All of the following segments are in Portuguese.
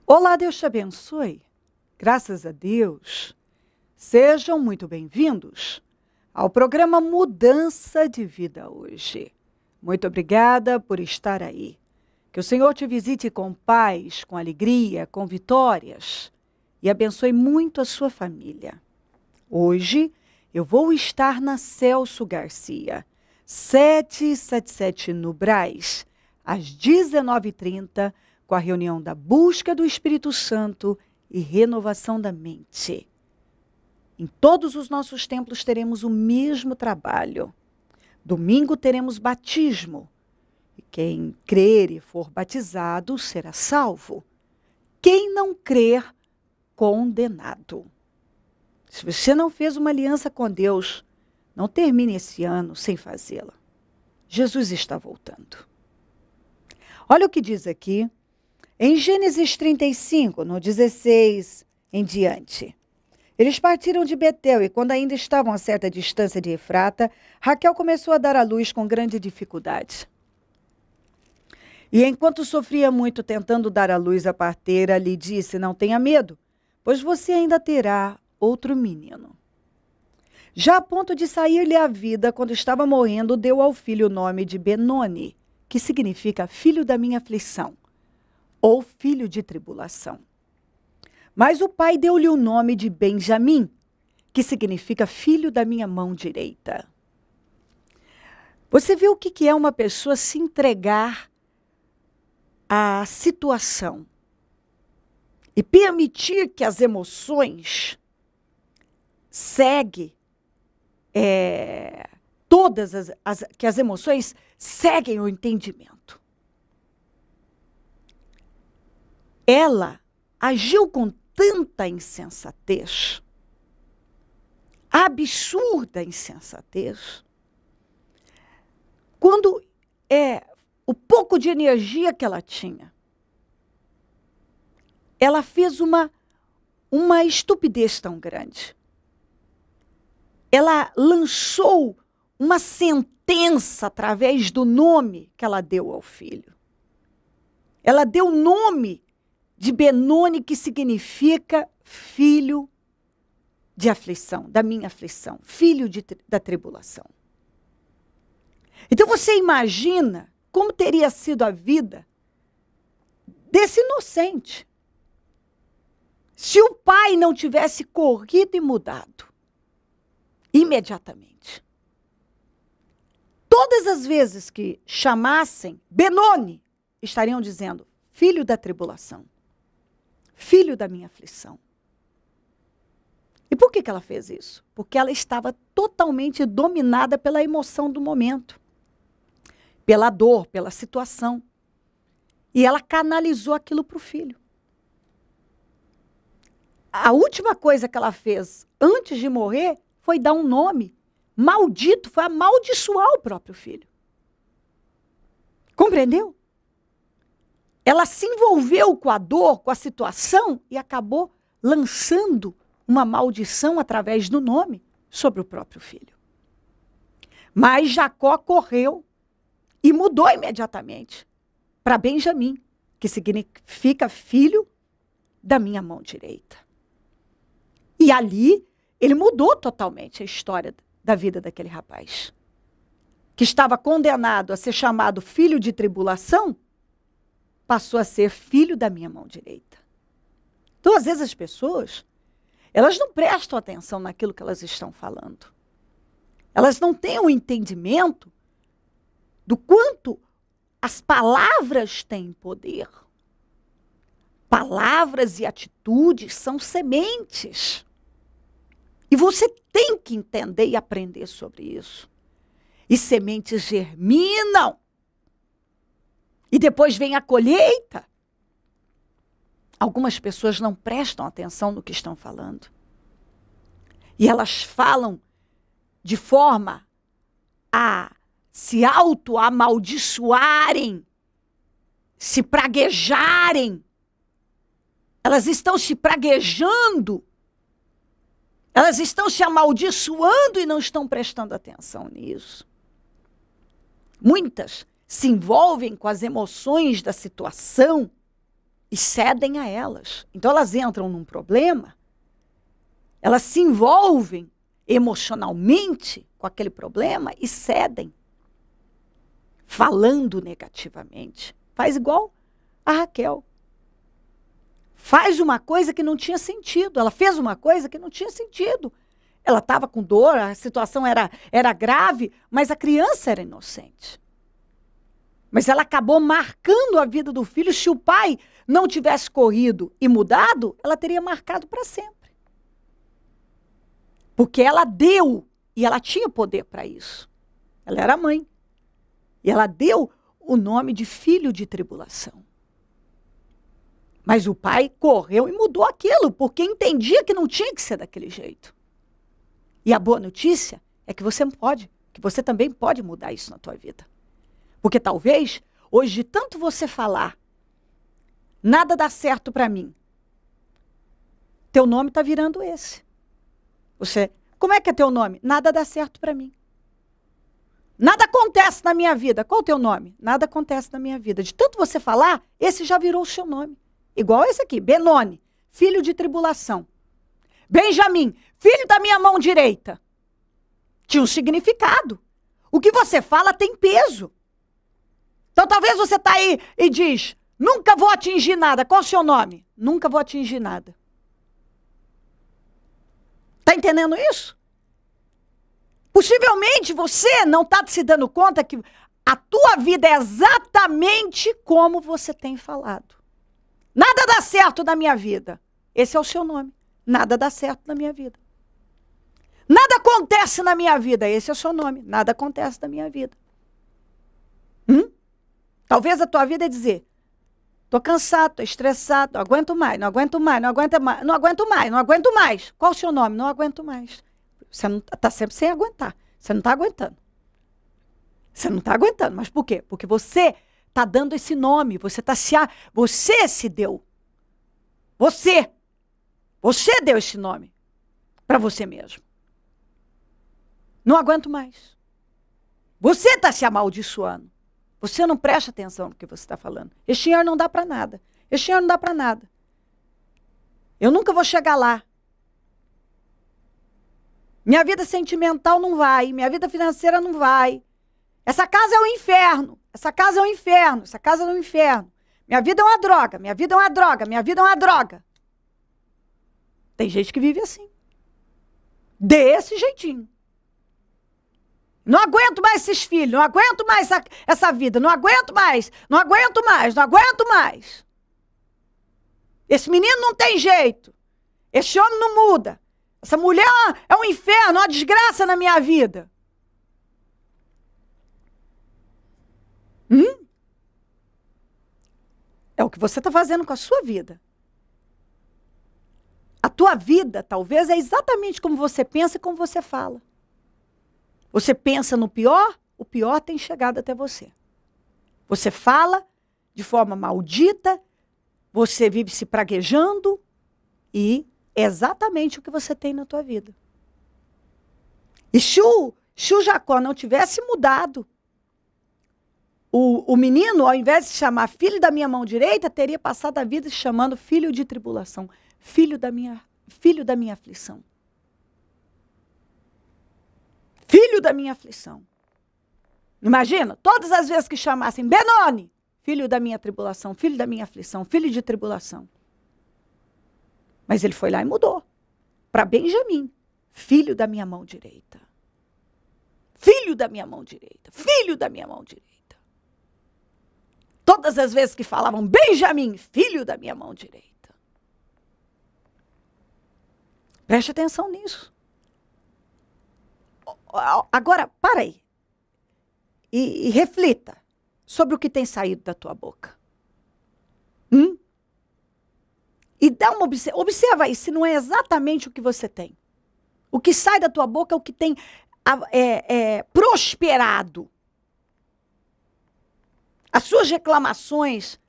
Olá, Deus te abençoe. Graças a Deus. Sejam muito bem-vindos ao programa Mudança de Vida hoje. Muito obrigada por estar aí. Que o Senhor te visite com paz, com alegria, com vitórias e abençoe muito a sua família. Hoje eu vou estar na Celso Garcia, 777 no Brás, às 19h30, com a reunião da busca do Espírito Santo e renovação da mente. Em todos os nossos templos teremos o mesmo trabalho. Domingo teremos batismo. E quem crer e for batizado será salvo. Quem não crer, condenado. Se você não fez uma aliança com Deus, não termine esse ano sem fazê-la. Jesus está voltando. Olha o que diz aqui. Em Gênesis 35, no 16 em diante, eles partiram de Betel e quando ainda estavam a certa distância de Efrata, Raquel começou a dar à luz com grande dificuldade. E enquanto sofria muito tentando dar à luz, a parteira lhe disse, não tenha medo, pois você ainda terá outro menino. Já a ponto de sair-lhe a vida, quando estava morrendo, deu ao filho o nome de Benoni, que significa filho da minha aflição, ou filho de tribulação. Mas o pai deu-lhe o nome de Benjamim, que significa filho da minha mão direita. Você vê o que é uma pessoa se entregar à situação e permitir que as emoções que as emoções seguem o entendimento. Ela agiu com tanta insensatez, absurda insensatez, quando o pouco de energia que ela tinha, ela fez uma estupidez tão grande. Ela lançou uma sentença através do nome que ela deu ao filho. Ela deu o nome de Benoni, que significa filho de aflição, da minha aflição, filho da tribulação. Então você imagina como teria sido a vida desse inocente se o pai não tivesse corrido e mudado imediatamente. Todas as vezes que chamassem Benoni, estariam dizendo filho da tribulação. Filho da minha aflição. E por que ela fez isso? Porque ela estava totalmente dominada pela emoção do momento. Pela dor, pela situação. E ela canalizou aquilo para o filho. A última coisa que ela fez antes de morrer foi dar um nome maldito, foi amaldiçoar o próprio filho. Compreendeu? Ela se envolveu com a dor, com a situação e acabou lançando uma maldição através do nome sobre o próprio filho. Mas Jacó correu e mudou imediatamente para Benjamim, que significa filho da minha mão direita. E ali ele mudou totalmente a história da vida daquele rapaz, que estava condenado a ser chamado filho de tribulação, passou a ser filho da minha mão direita. Então, às vezes, as pessoas, elas não prestam atenção naquilo que elas estão falando. Elas não têm o entendimento do quanto as palavras têm poder. Palavras e atitudes são sementes. E você tem que entender e aprender sobre isso. E sementes germinam. E depois vem a colheita. Algumas pessoas não prestam atenção no que estão falando. E elas falam de forma a se auto-amaldiçoarem, se praguejarem. Elas estão se praguejando. Elas estão se amaldiçoando e não estão prestando atenção nisso. Muitas se envolvem com as emoções da situação e cedem a elas. Então elas entram num problema, elas se envolvem emocionalmente com aquele problema e cedem, falando negativamente. Faz igual a Raquel. Faz uma coisa que não tinha sentido. Ela fez uma coisa que não tinha sentido. Ela estava com dor, a situação era grave, mas a criança era inocente. Mas ela acabou marcando a vida do filho. Se o pai não tivesse corrido e mudado, ela teria marcado para sempre. Porque ela deu, e ela tinha poder para isso. Ela era mãe. E ela deu o nome de filho de tribulação. Mas o pai correu e mudou aquilo, porque entendia que não tinha que ser daquele jeito. E a boa notícia é que você pode, que você também pode mudar isso na tua vida. Porque talvez, hoje, de tanto você falar, nada dá certo para mim. Teu nome está virando esse. Como é que é teu nome? Nada dá certo para mim. Nada acontece na minha vida. Qual o teu nome? Nada acontece na minha vida. De tanto você falar, esse já virou o seu nome. Igual esse aqui, Benoni, filho de tribulação. Benjamim, filho da minha mão direita. Tinha um significado. O que você fala tem peso. Então talvez você está aí e diz, nunca vou atingir nada. Qual o seu nome? Nunca vou atingir nada. Está entendendo isso? Possivelmente você não está se dando conta que a tua vida é exatamente como você tem falado. Nada dá certo na minha vida. Esse é o seu nome. Nada dá certo na minha vida. Nada acontece na minha vida. Esse é o seu nome. Nada acontece na minha vida. Talvez a tua vida é dizer, estou cansado, estou estressado, não aguento mais, não aguento mais, não aguento mais, não aguento mais, não aguento mais. Qual o seu nome? Não aguento mais. Você não está sempre sem aguentar. Você não está aguentando. Você não está aguentando. Mas por quê? Porque você está dando esse nome. Você se deu. Você deu esse nome para você mesmo. Não aguento mais. Você está se amaldiçoando. Você não presta atenção no que você está falando. Este dinheiro não dá para nada. Este dinheiro não dá para nada. Eu nunca vou chegar lá. Minha vida sentimental não vai. Minha vida financeira não vai. Essa casa é o inferno. Essa casa é o inferno. Essa casa é o inferno. Minha vida é uma droga. Minha vida é uma droga. Minha vida é uma droga. Tem gente que vive assim. Desse jeitinho. Não aguento mais esses filhos. Não aguento mais essa vida. Não aguento mais. Não aguento mais. Não aguento mais. Esse menino não tem jeito. Esse homem não muda. Essa mulher é um inferno, uma desgraça na minha vida. É o que você está fazendo com a sua vida. A tua vida, talvez, é exatamente como você pensa e como você fala. Você pensa no pior, o pior tem chegado até você. Você fala de forma maldita, você vive se praguejando e é exatamente o que você tem na tua vida. E se o Jacó não tivesse mudado, o menino, ao invés de se chamar filho da minha mão direita, teria passado a vida se chamando filho de tribulação, filho da minha aflição. Filho da minha aflição. Imagina, todas as vezes que chamassem Benoni, filho da minha tribulação, filho da minha aflição, filho de tribulação. Mas ele foi lá e mudou. Para Benjamim, filho da minha mão direita. Filho da minha mão direita. Filho da minha mão direita. Todas as vezes que falavam Benjamim, filho da minha mão direita. Preste atenção nisso. Agora, para aí. E reflita sobre o que tem saído da tua boca. E dá uma observa aí se não é exatamente o que você tem. O que sai da tua boca é o que tem prosperado. As suas reclamações,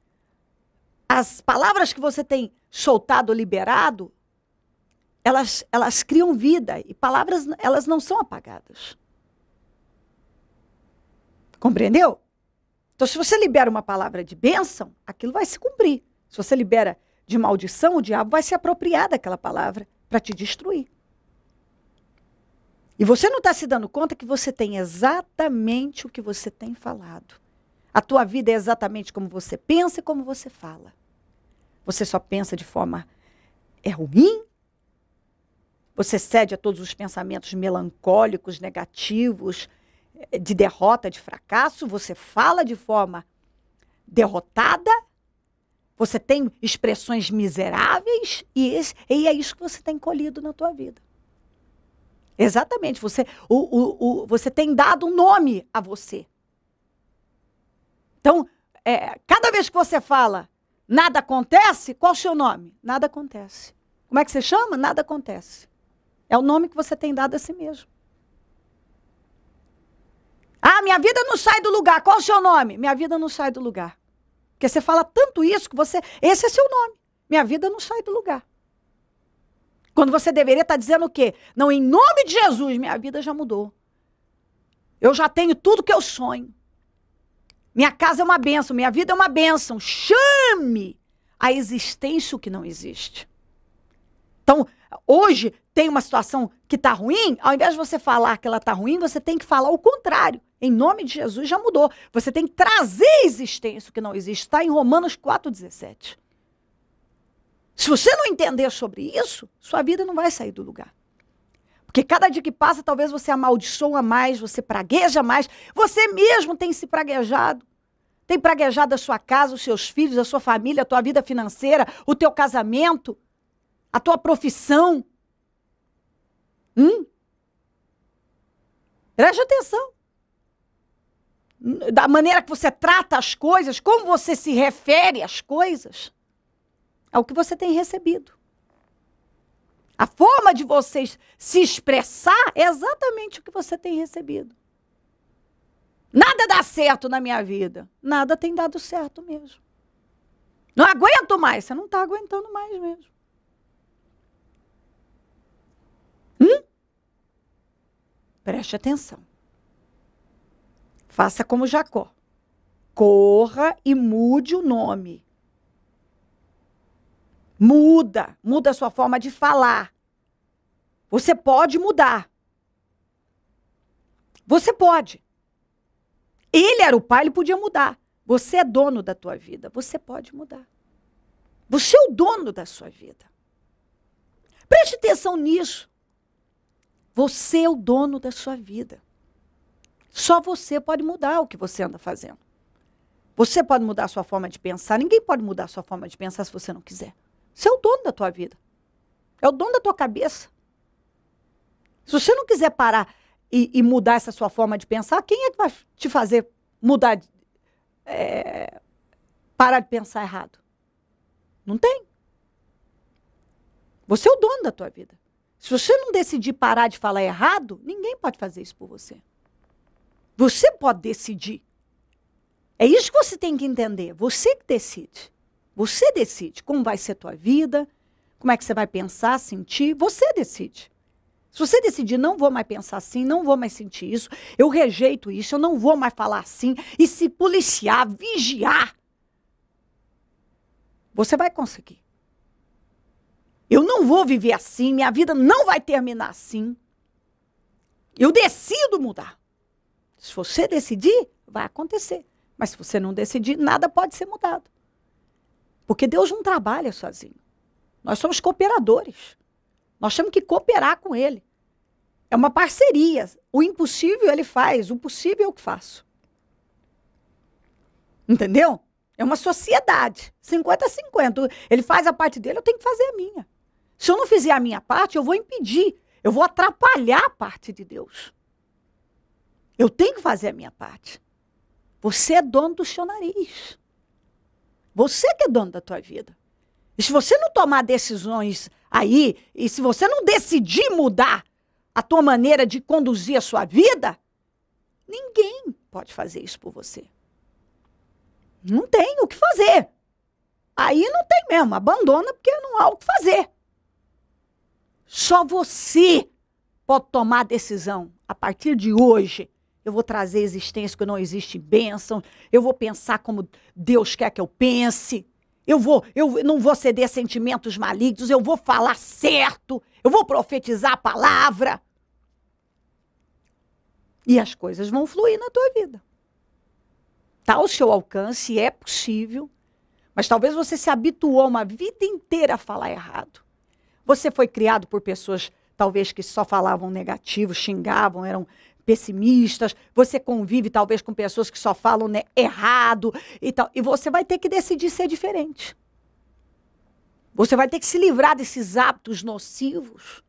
as palavras que você tem soltado ou liberado, elas criam vida. E palavras, elas não são apagadas. Compreendeu? Então, se você libera uma palavra de bênção, aquilo vai se cumprir. Se você libera de maldição, o diabo vai se apropriar daquela palavra para te destruir. E você não está se dando conta que você tem exatamente o que você tem falado. A tua vida é exatamente como você pensa e como você fala. Você só pensa de forma ruim. Você cede a todos os pensamentos melancólicos, negativos, de derrota, de fracasso. Você fala de forma derrotada. Você tem expressões miseráveis e é isso que você tem colhido na tua vida. Exatamente. Você tem dado um nome a você. Então, cada vez que você fala, nada acontece, qual o seu nome? Nada acontece. Como é que você chama? Nada acontece. É o nome que você tem dado a si mesmo. Ah, minha vida não sai do lugar. Qual o seu nome? Minha vida não sai do lugar. Porque você fala tanto isso que esse é seu nome. Minha vida não sai do lugar. Quando você deveria estar dizendo o quê? Não, em nome de Jesus, minha vida já mudou. Eu já tenho tudo que eu sonho. Minha casa é uma bênção, minha vida é uma bênção. Chame a existência o que não existe. Então, hoje tem uma situação que está ruim, ao invés de você falar que ela está ruim, você tem que falar o contrário. Em nome de Jesus já mudou. Você tem que trazer a existência o que não existe. Está em Romanos 4,17. Se você não entender sobre isso, sua vida não vai sair do lugar. Porque cada dia que passa, talvez você amaldiçoa mais, você pragueja mais. Você mesmo tem se praguejado. Tem praguejado a sua casa, os seus filhos, a sua família, a tua vida financeira, o teu casamento, a tua profissão. Preste atenção. Da maneira que você trata as coisas, como você se refere às coisas, é o que você tem recebido. A forma de você se expressar é exatamente o que você tem recebido. Nada dá certo na minha vida. Nada tem dado certo mesmo. Não aguento mais. Você não está aguentando mais mesmo. Preste atenção. Faça como Jacó. Corra e mude o nome. Muda a sua forma de falar. Você pode mudar. Você pode. Ele era o pai, ele podia mudar. Você é dono da tua vida, você pode mudar. Você é o dono da sua vida. Preste atenção nisso. Você é o dono da sua vida. Só você pode mudar o que você anda fazendo. Você pode mudar a sua forma de pensar. Ninguém pode mudar a sua forma de pensar se você não quiser. Você é o dono da tua vida. É o dono da tua cabeça. Se você não quiser parar e mudar essa sua forma de pensar, quem é que vai te fazer mudar, parar de pensar errado? Não tem. Você é o dono da tua vida. Se você não decidir parar de falar errado, ninguém pode fazer isso por você. Você pode decidir. É isso que você tem que entender. Você que decide. Você decide como vai ser a tua vida, como é que você vai pensar, sentir. Você decide. Se você decidir, não vou mais pensar assim, não vou mais sentir isso, eu rejeito isso, eu não vou mais falar assim, e se policiar, vigiar, você vai conseguir. Eu não vou viver assim, minha vida não vai terminar assim. Eu decido mudar. Se você decidir, vai acontecer. Mas se você não decidir, nada pode ser mudado. Porque Deus não trabalha sozinho. Nós somos cooperadores. Nós temos que cooperar com Ele. É uma parceria. O impossível Ele faz, o possível eu que faço. Entendeu? É uma sociedade. 50-50. Ele faz a parte dele, eu tenho que fazer a minha. Se eu não fizer a minha parte, eu vou impedir. Eu vou atrapalhar a parte de Deus. Eu tenho que fazer a minha parte. Você é dono do seu nariz. Você que é dono da tua vida. E se você não tomar decisões aí, e se você não decidir mudar a tua maneira de conduzir a sua vida, ninguém pode fazer isso por você. Não tem o que fazer. Aí não tem mesmo, abandona porque não há o que fazer. Só você pode tomar a decisão. A partir de hoje, eu vou trazer existência que não existe bênção, eu vou pensar como Deus quer que eu pense, eu não vou ceder a sentimentos malignos, eu vou falar certo, eu vou profetizar a palavra. E as coisas vão fluir na tua vida. Está ao seu alcance, é possível, mas talvez você se habituou uma vida inteira a falar errado. Você foi criado por pessoas, talvez, que só falavam negativo, xingavam, eram pessimistas. Você convive, talvez, com pessoas que só falam errado e tal. E você vai ter que decidir ser diferente. Você vai ter que se livrar desses hábitos nocivos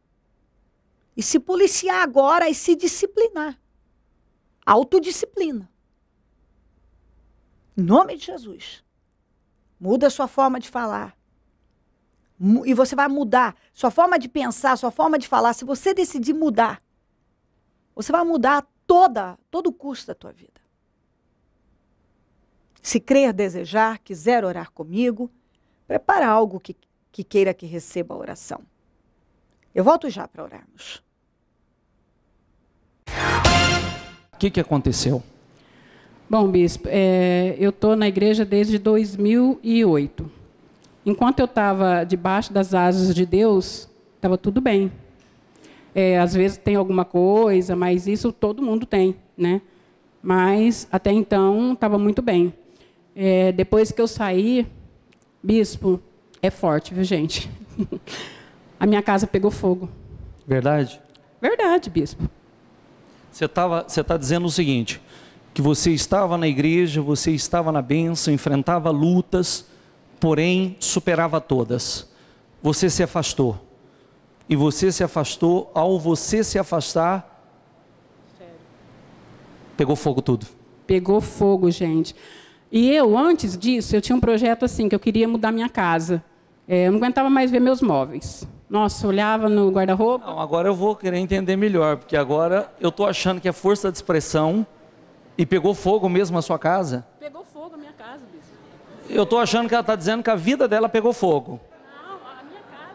e se policiar agora e se disciplinar. Autodisciplina. Em nome de Jesus. Muda a sua forma de falar. E você vai mudar sua forma de pensar, sua forma de falar. Se você decidir mudar, você vai mudar todo o curso da tua vida. Se crer, desejar, quiser orar comigo, prepara algo que queira que receba a oração. Eu volto já para orarmos. O que aconteceu? Bom, bispo, eu estou na igreja desde 2008. Enquanto eu estava debaixo das asas de Deus, estava tudo bem. Às vezes tem alguma coisa, mas isso todo mundo tem, né? Mas até então estava muito bem. Depois que eu saí, bispo, é forte, viu, gente? A minha casa pegou fogo. Verdade? Verdade, bispo. Você está dizendo o seguinte, que você estava na igreja, você estava na bênção, enfrentava lutas, porém superava todas. Você se afastou. E você se afastou, ao você se afastar, pegou fogo tudo. Pegou fogo, gente. E eu, antes disso, eu tinha um projeto assim, que eu queria mudar minha casa. Eu não aguentava mais ver meus móveis. Nossa, olhava no guarda-roupa. Não, agora eu vou querer entender melhor, porque agora eu estou achando que é força de expressão e pegou fogo mesmo a sua casa. Pegou fogo a minha casa, bispo. Eu estou achando que ela está dizendo que a vida dela pegou fogo. Não, a minha casa.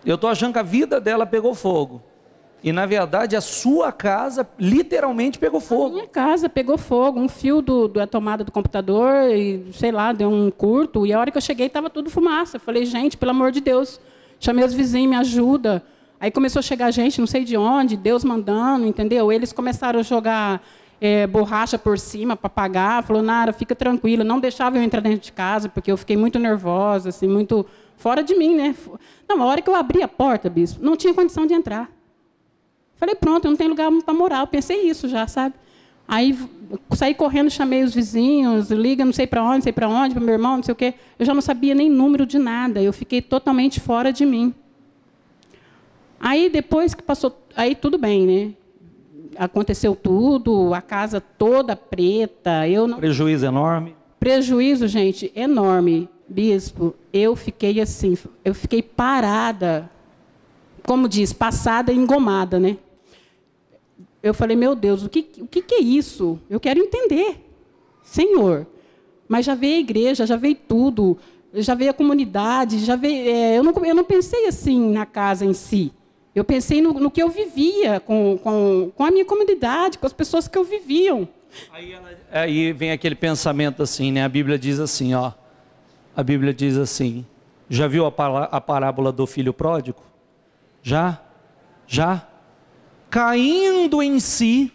Eu estou achando que a vida dela pegou fogo. E, na verdade, a sua casa literalmente pegou fogo. A minha casa pegou fogo. Um fio da tomada do computador, e, sei lá, deu um curto. E a hora que eu cheguei, estava tudo fumaça. Eu falei, gente, pelo amor de Deus, chamei os vizinhos, me ajuda. Aí começou a chegar gente, não sei de onde, Deus mandando, entendeu? Eles começaram a jogar borracha por cima para apagar. Falou, Nara, fica tranquila. Não deixava eu entrar dentro de casa, porque eu fiquei muito nervosa, assim, muito fora de mim, né? Não, a hora que eu abri a porta, bispo, não tinha condição de entrar. Falei, pronto, eu não tenho lugar para morar. Eu pensei isso já, sabe? Aí saí correndo, chamei os vizinhos, liga não sei para onde, para meu irmão, não sei o quê. Eu já não sabia nem número de nada. Eu fiquei totalmente fora de mim. Aí, depois que passou... Aí, tudo bem, né? Aconteceu tudo, a casa toda preta. Eu não... Prejuízo enorme? Prejuízo, gente, enorme. Bispo, eu fiquei assim, eu fiquei parada, como diz, passada e engomada, né? Eu falei, meu Deus, o que é isso? Eu quero entender, Senhor. Mas já veio a igreja, já veio tudo, já veio a comunidade, já veio... eu não pensei assim na casa em si. Eu pensei no que eu vivia com a minha comunidade, com as pessoas que eu viviam. Aí vem aquele pensamento assim, né? A Bíblia diz assim, ó. A Bíblia diz assim, já viu a parábola do filho pródigo? Já? Caindo em si,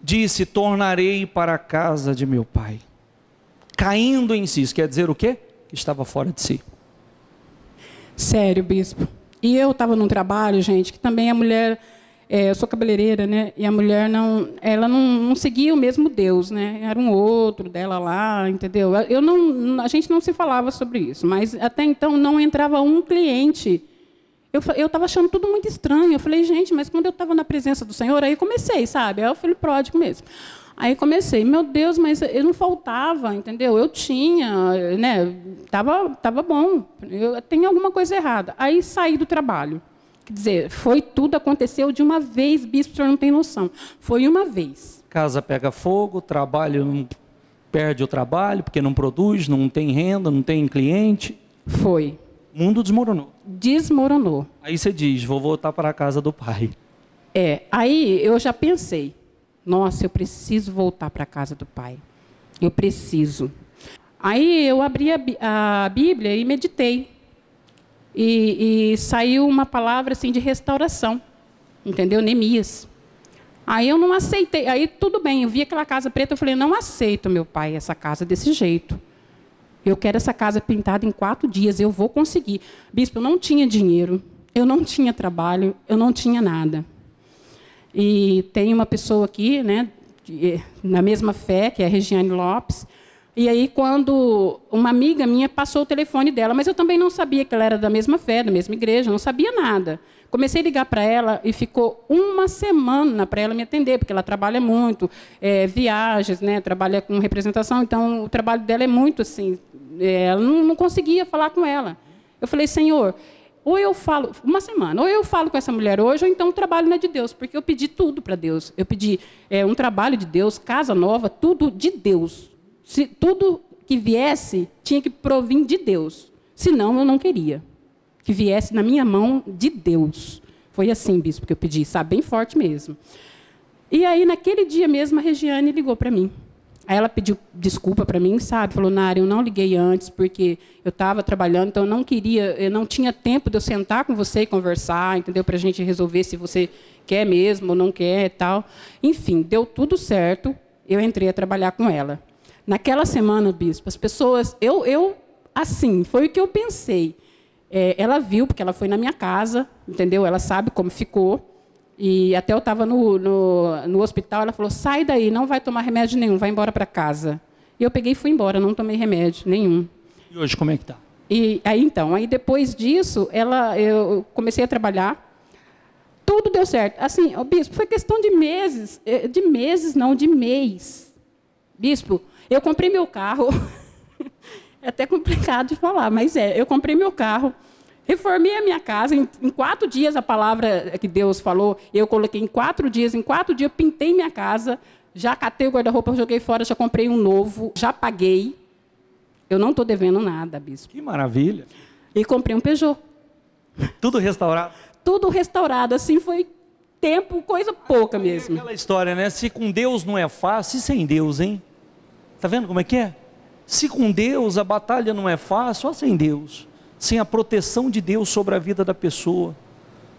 disse, tornarei para a casa de meu pai. Caindo em si, isso quer dizer o quê? Que estava fora de si. Sério, bispo. E eu estava num trabalho, gente, que também a mulher... eu sou cabeleireira, né? E a mulher ela não seguia o mesmo Deus, né? Era um outro dela lá, entendeu? A gente não se falava sobre isso, mas até então não entrava um cliente. Eu estava achando tudo muito estranho. Eu falei, gente, mas quando eu estava na presença do Senhor, aí comecei, sabe? É o filho pródigo mesmo. Aí comecei, meu Deus, mas eu não faltava, entendeu? Eu tinha, né? Tava bom. Tem alguma coisa errada. Aí saí do trabalho. Quer dizer, aconteceu de uma vez, bispo, o senhor não tem noção. Foi uma vez. Casa pega fogo, trabalho, não perde o trabalho, porque não produz, não tem renda, não tem cliente. Foi. O mundo desmoronou. Desmoronou. Aí você diz, vou voltar para a casa do pai. Aí eu já pensei, nossa, eu preciso voltar para a casa do pai. Eu preciso. Aí eu abri a Bíblia e meditei. E saiu uma palavra assim de restauração. Entendeu? Neemias. Aí eu não aceitei. Aí tudo bem, eu vi aquela casa preta, eu falei, não aceito, meu pai, essa casa desse jeito. Eu quero essa casa pintada em 4 dias, eu vou conseguir. Bispo, eu não tinha dinheiro, eu não tinha trabalho, eu não tinha nada. E tem uma pessoa aqui, né, na mesma fé, que é a Regiane Lopes. E aí, quando uma amiga minha passou o telefone dela, mas eu também não sabia que ela era da mesma fé, da mesma igreja, não sabia nada. Comecei a ligar para ela e ficou uma semana para ela me atender, porque ela trabalha muito, viagens, né, trabalha com representação, então o trabalho dela é muito assim, ela não conseguia falar com ela. Eu falei, Senhor, ou eu falo, uma semana, ou eu falo com essa mulher hoje, ou então o trabalho não é de Deus, porque eu pedi tudo para Deus. Eu pedi um trabalho de Deus, casa nova, tudo de Deus. Se tudo que viesse tinha que provir de Deus, senão eu não queria. Que viesse na minha mão de Deus. Foi assim, bispo, que eu pedi, sabe? Bem forte mesmo. E aí, naquele dia mesmo, a Regiane ligou para mim. Aí ela pediu desculpa para mim, sabe? Falou, Nara, eu não liguei antes, porque eu estava trabalhando, então eu não queria, eu não tinha tempo de eu sentar com você e conversar, entendeu? Para a gente resolver se você quer mesmo ou não quer e tal. Enfim, deu tudo certo, eu entrei a trabalhar com ela. Naquela semana, bispo, as pessoas... assim, foi o que eu pensei. Ela viu, porque ela foi na minha casa, entendeu? Ela sabe como ficou. E até eu estava no hospital, ela falou, sai daí, não vai tomar remédio nenhum, vai embora para casa. E eu peguei e fui embora, não tomei remédio nenhum. E hoje, como é que está? Aí depois disso, eu comecei a trabalhar. Tudo deu certo. Assim, bispo, foi questão de meses. De mês. Bispo, eu comprei meu carro... É até complicado de falar, mas eu comprei meu carro, reformei a minha casa, em 4 dias, a palavra que Deus falou, eu coloquei em 4 dias eu pintei minha casa, já catei o guarda-roupa, joguei fora, já comprei um novo, já paguei, eu não estou devendo nada, bispo. Que maravilha. E comprei um Peugeot. Tudo restaurado? Tudo restaurado, assim, foi tempo, coisa pouca mesmo. Aquela história, né? Se com Deus não é fácil, e sem Deus, hein? Tá vendo como é que é? Se com Deus a batalha não é fácil, só sem Deus, sem a proteção de Deus sobre a vida da pessoa,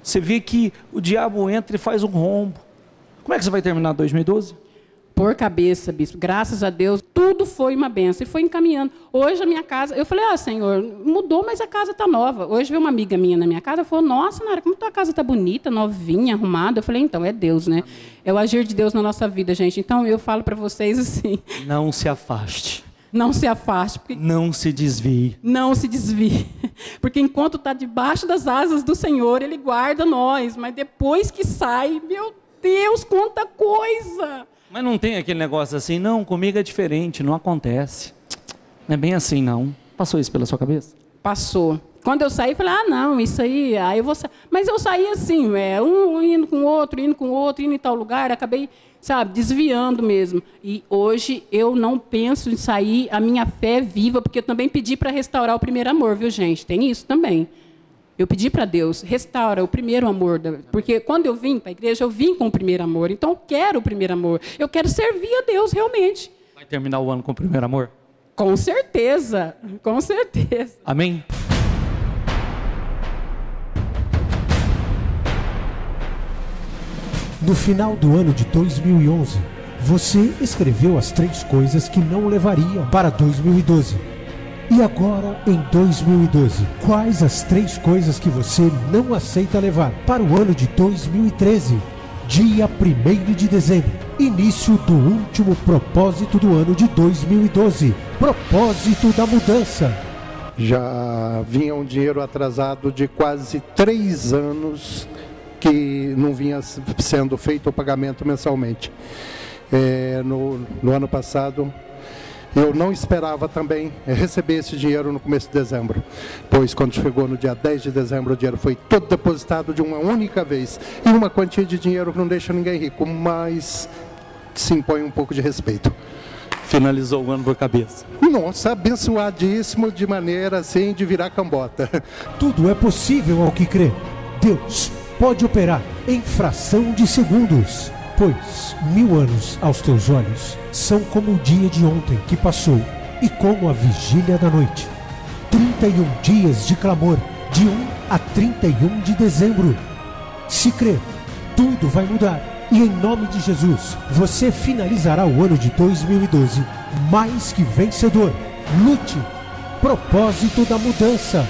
você vê que o diabo entra e faz um rombo. Como é que você vai terminar 2012? Por cabeça, bispo, graças a Deus, tudo foi uma benção e foi encaminhando. Hoje a minha casa, eu falei, Senhor, mudou, mas a casa está nova. Hoje veio uma amiga minha na minha casa e falou, nossa, Nara, como tua casa está bonita, novinha, arrumada. Eu falei, então, é Deus, né? É o agir de Deus na nossa vida, gente. Então, eu falo para vocês assim... Não se afaste. Não se afaste. Porque... Não se desvie. Não se desvie. Porque enquanto está debaixo das asas do Senhor, Ele guarda nós. Mas depois que sai, meu Deus, quanta coisa. Mas não tem aquele negócio assim, não, comigo é diferente, não acontece. Não é bem assim, não. Passou isso pela sua cabeça? Passou. Quando eu saí, falei, não, isso aí eu vou sair. Mas eu saí assim, um indo com o outro, indo em tal lugar, acabei... sabe, desviando mesmo. E hoje eu não penso em sair, a minha fé é viva, porque eu também pedi para restaurar o primeiro amor, viu, gente? Tem isso também. Eu pedi para Deus, restaura o primeiro amor. Porque quando eu vim para a igreja, eu vim com o primeiro amor. Então, eu quero o primeiro amor. Eu quero servir a Deus, realmente. Vai terminar o ano com o primeiro amor? Com certeza, com certeza. Amém? No final do ano de 2011, você escreveu as 3 coisas que não levaria para 2012. E agora, em 2012, quais as 3 coisas que você não aceita levar para o ano de 2013? Dia 1º de dezembro, início do último propósito do ano de 2012. Propósito da mudança. Já vinha um dinheiro atrasado de quase 3 anos que não vinha sendo feito o pagamento mensalmente. No ano passado, eu não esperava também receber esse dinheiro no começo de dezembro, pois quando chegou no dia 10 de dezembro, o dinheiro foi todo depositado de uma única vez, e uma quantia de dinheiro que não deixa ninguém rico, mas se impõe um pouco de respeito. Finalizou o ano por cabeça. Nossa, abençoadíssimo de maneira assim de virar cambota. Tudo é possível ao que crê. Deus pode operar em fração de segundos. Pois 1000 anos aos teus olhos são como o dia de ontem que passou, e como a vigília da noite. 31 dias de clamor, de 1 a 31 de dezembro. Se crer, tudo vai mudar. E em nome de Jesus, você finalizará o ano de 2012 mais que vencedor. Lute. Propósito da mudança.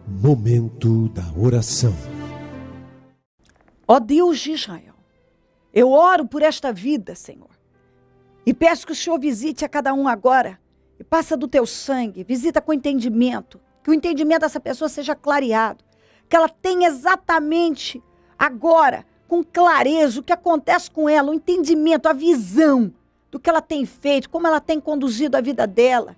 Momento da oração. Ó Deus de Israel, eu oro por esta vida, Senhor, e peço que o Senhor visite a cada um agora, e passa do teu sangue, visita com entendimento, que o entendimento dessa pessoa seja clareado, que ela tenha exatamente agora, com clareza, o que acontece com ela, o entendimento, a visão do que ela tem feito, como ela tem conduzido a vida dela,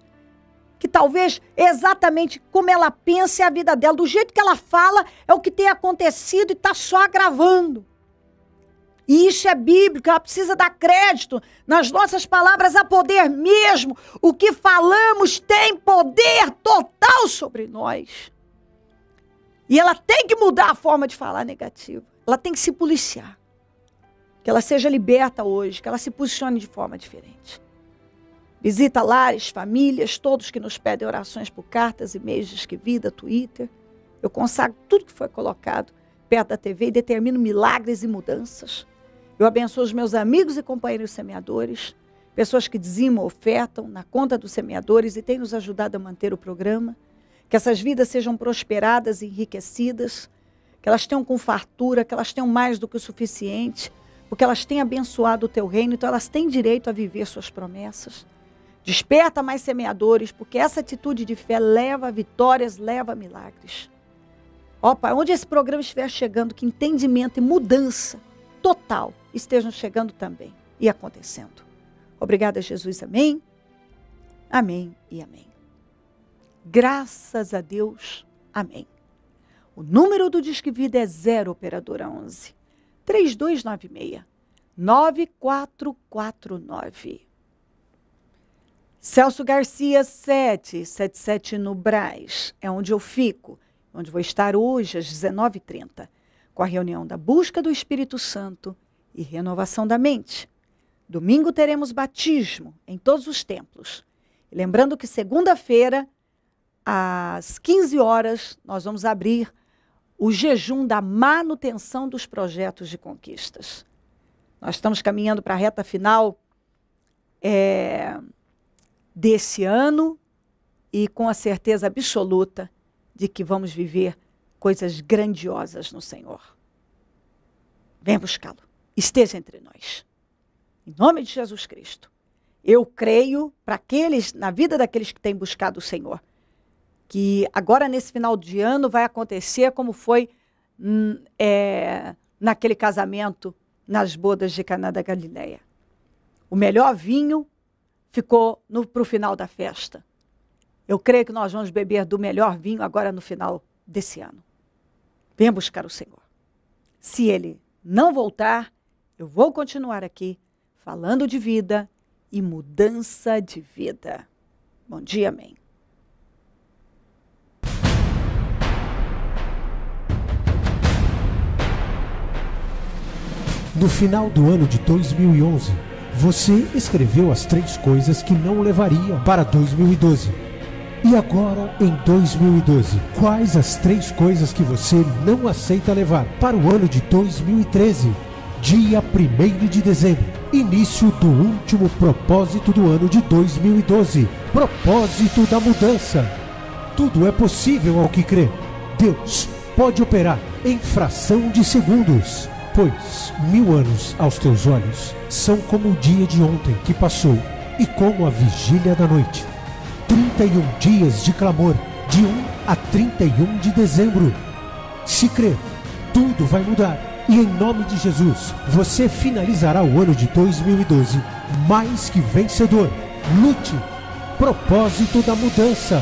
que talvez exatamente como ela pensa é a vida dela, do jeito que ela fala é o que tem acontecido e está só agravando. E isso é bíblico, ela precisa dar crédito. Nas nossas palavras há poder mesmo. O que falamos tem poder total sobre nós. E ela tem que mudar a forma de falar negativa. Ela tem que se policiar. Que ela seja liberta hoje, que ela se posicione de forma diferente. Visita lares, famílias, todos que nos pedem orações por cartas, e-mails, Disque Vida, Twitter. Eu consagro tudo que foi colocado perto da TV e determino milagres e mudanças. Eu abençoo os meus amigos e companheiros semeadores, pessoas que dizimam, ofertam na conta dos semeadores e têm nos ajudado a manter o programa. Que essas vidas sejam prosperadas e enriquecidas, que elas tenham com fartura, que elas tenham mais do que o suficiente, porque elas têm abençoado o teu reino, então elas têm direito a viver suas promessas. Desperta mais semeadores, porque essa atitude de fé leva a vitórias, leva a milagres. Ó Pai, onde esse programa estiver chegando, que entendimento e mudança total estejam chegando também e acontecendo. Obrigada, Jesus. Amém. Amém e amém. Graças a Deus. Amém. O número do Disque Vida é 0 operadora 11 3296 9449. Celso Garcia 777 no Brás, é onde eu fico, onde vou estar hoje às 19h30, com a reunião da busca do Espírito Santo e renovação da mente. Domingo teremos batismo em todos os templos. E lembrando que segunda-feira, às 15 horas, nós vamos abrir o jejum da manutenção dos projetos de conquistas. Nós estamos caminhando para a reta final desse ano e com a certeza absoluta de que vamos viver coisas grandiosas no Senhor. Venha buscá-lo. Esteja entre nós. Em nome de Jesus Cristo. Eu creio para aqueles, na vida daqueles que têm buscado o Senhor, que agora nesse final de ano vai acontecer como foi naquele casamento nas bodas de Caná da Galileia. O melhor vinho ficou para o final da festa. Eu creio que nós vamos beber do melhor vinho agora no final desse ano. Venha buscar o Senhor. Se Ele não voltar, eu vou continuar aqui falando de vida e mudança de vida. Bom dia, amém. No final do ano de 2011, você escreveu as 3 coisas que não levaria para 2012. E agora, em 2012, quais as 3 coisas que você não aceita levar para o ano de 2013? Dia 1º de dezembro, início do último propósito do ano de 2012. Propósito da mudança. Tudo é possível ao que crê. Deus pode operar em fração de segundos. Pois 1000 anos aos teus olhos são como o dia de ontem que passou, e como a vigília da noite. 31 dias de clamor, de 1 a 31 de dezembro. Se crer, tudo vai mudar. E em nome de Jesus, você finalizará o ano de 2012 mais que vencedor. Lute. Propósito da mudança.